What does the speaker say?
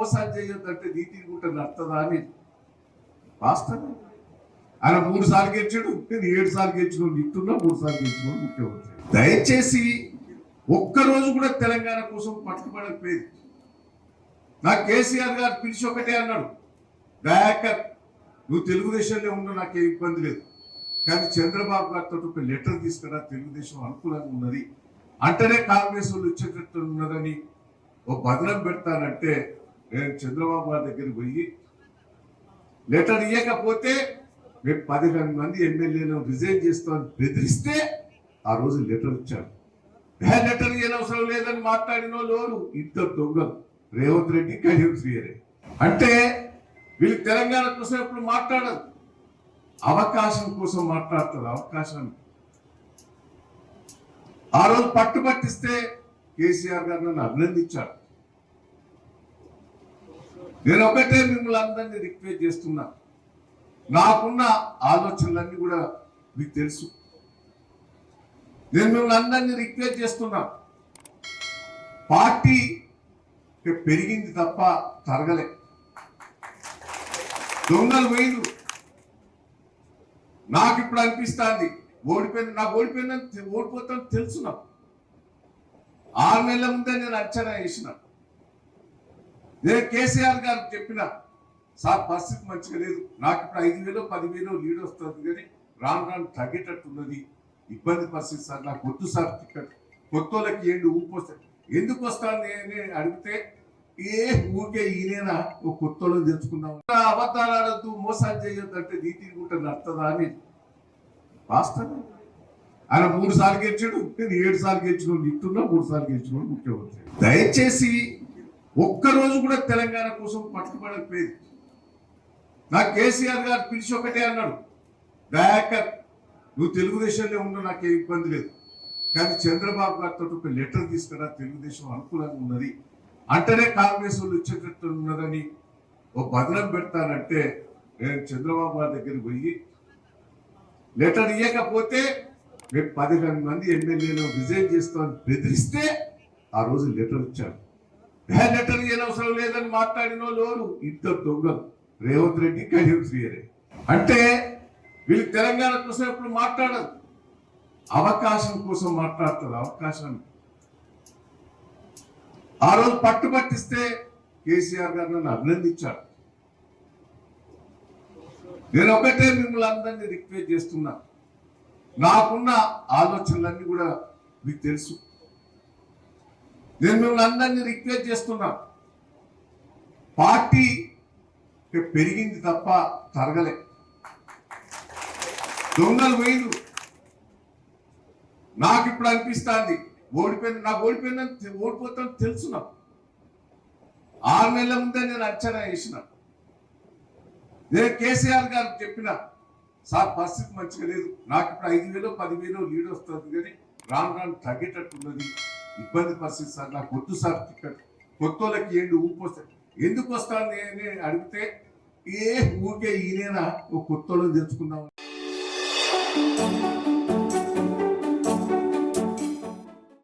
మోసాలు చేయొద్దంటే నీతి గుంట నడుతుందా అని వాస్తవం. ఆయన 3 సార్లు గెలిచాడు, నేను 7 సార్లు గెలిచుకోండి ఇస్తున్నా, 3 సార్లు గెలిచుకోండి ముఖ్యమంత్రి. దయచేసి ఒక్కరోజు కూడా తెలంగాణ కోసం పట్టుబడకపోయేది. నాకు కేసీఆర్ గారు పిలిచి ఒకటే అన్నాడు, దయాకర్ నువ్వు తెలుగుదేశంలో ఉన్న నాకేం ఇబ్బంది లేదు, కానీ చంద్రబాబు గారితో ఒక లెటర్ తీసుకురా, తెలుగుదేశం అనుకూలంగా ఉన్నది అంటేనే కాంగ్రెస్ వాళ్ళు ఇచ్చేటట్టు ఉన్నదని ఓ బదనం పెడతానంటే నేను చంద్రబాబు గారి దగ్గరికి పోయి లెటర్ ఇవ్వకపోతే రేపు 12 మంది ఎమ్మెల్యేలు రిజైన్ చేస్తామని బెదిరిస్తే ఆ రోజు లెటర్ ఇచ్చాడు. లెటర్ ఇవ్వని అవసరం లేదని మాట్లాడిన వాళ్ళు ఇద్దరు దొంగలు, రేవంత్ రెడ్డి, కళ్యాణ్ శ్రీహరి. అంటే వీళ్ళు తెలంగాణ కోసం ఎప్పుడు మాట్లాడదు, అవకాశం కోసం మాట్లాడతారు. అవకాశం ఆ రోజు పట్టుబట్టిస్తే కేసీఆర్ గారు నన్ను అభినందించాడు. నేను ఒకటే మిమ్మల్ని అందరినీ రిక్వెస్ట్ చేస్తున్నా, నాకున్న ఆలోచనలన్నీ కూడా మీకు తెలుసు. నేను మిమ్మల్ని అందరినీ రిక్వెస్ట్ చేస్తున్నా, పార్టీ పెరిగింది తప్ప తరగలే. దొంగలు పోయిండు. నాకు ఇప్పుడు అనిపిస్తుంది ఓడిపోయింది, నాకు ఓడిపోతాను తెలుసు. నాకు 6 నెలల ముందే నేను అంచనా వేసిన. నేను కేసీఆర్ గారు చెప్పిన, సార్ పరిస్థితి మంచిగా లేదు, నాకు ఇప్పుడు 5,000 10,000 లీడ్ వస్తుంది, కానీ రాను రాను తగ్గేటట్టున్నది, ఇబ్బంది పరిస్థితి సార్, నాకు వద్దు సార్ టికెట్, కొత్త వాళ్ళకి ఏంటి ఊపొస్తాయి, ఎందుకు వస్తాను అని అడిగితే ఏ ఊరికే ఈయన ఒక కొత్త వాళ్ళని తెచ్చుకున్నాం, అబద్ధాలు ఆడద్దు, మోసాలు చేయొద్దు అంటే నీతి గుంట నడుతుందా అని వాస్తవం. ఆయన 3 సార్లు గెలిచాడు, నేను 7 సార్లు గెలిచుకోండి ఇస్తున్నా, 3 సార్లు గెలిచుకోండి ముఖ్యమంత్రి. దయచేసి ఒక్కరోజు కూడా తెలంగాణ కోసం పట్టుబడకపోయేది. నాకు కేసీఆర్ గారు పిలిచి ఒకటే అన్నాడు, దయాకర్ నువ్వు తెలుగుదేశంలో ఉన్న నాకేం ఇబ్బంది లేదు, కానీ చంద్రబాబు గారితో ఒక లెటర్ తీసుకురా, తెలుగుదేశం అనుకూలంగా ఉన్నది అంటేనే కాంగ్రెస్ వాళ్ళు ఇచ్చేటట్టు ఉన్నదని ఓ బదనం పెడతానంటే నేను చంద్రబాబు గారి దగ్గరికి పోయి లెటర్ ఇవ్వకపోతే రేపు 12 మంది ఎమ్మెల్యేలు రిజైన్ చేస్తామని బెదిరిస్తే ఆ రోజు లెటర్ ఇచ్చాడు. లెటర్ ఇవ్వని అవసరం లేదని మాట్లాడిన వాళ్ళు ఇద్దరు దొంగలు, రేవంత్ రెడ్డి, కళ్యాణ్ శ్రీహరి. అంటే వీళ్ళు తెలంగాణ కోసం ఎప్పుడు మాట్లాడదు, అవకాశం కోసం మాట్లాడతారు. అవకాశం ఆ రోజు పట్టుబట్టిస్తే కేసీఆర్ గారు నన్ను అభినందించాడు. నేను ఒకటే మిమ్మల్ని అందరినీ రిక్వెస్ట్ చేస్తున్నా, నాకున్న ఆలోచనలన్నీ కూడా మీకు తెలుసు. నేను మిమ్మల్ని అందరినీ రిక్వెస్ట్ చేస్తున్నా, పార్టీ పెరిగింది తప్ప తరగలే. దొంగలు పోయిండు. నాకు ఇప్పుడు అనిపిస్తుంది నాకు ఓడిపోతాను తెలుసు. నాకు 6 నెలల ముందే నేను అంచనా వేసిన. నేను కేసీఆర్ గారు చెప్పిన, సార్ పరిస్థితి మంచిగా లేదు, నాకు ఇప్పుడు 5,000 10,000 లీడ్ వస్తుంది, కానీ రాను రాను తగ్గేటట్టున్నది, ఇబ్బంది పరిస్థితి సార్, నాకు వద్దు సార్ టికెట్, కొత్త వాళ్ళకి ఏంటి ఊపొస్తాయి, ఎందుకు వస్తాను అని అడిగితే ఏ ఊరికే ఈయన ఒక కొత్త వాళ్ళని తెచ్చుకున్నాం.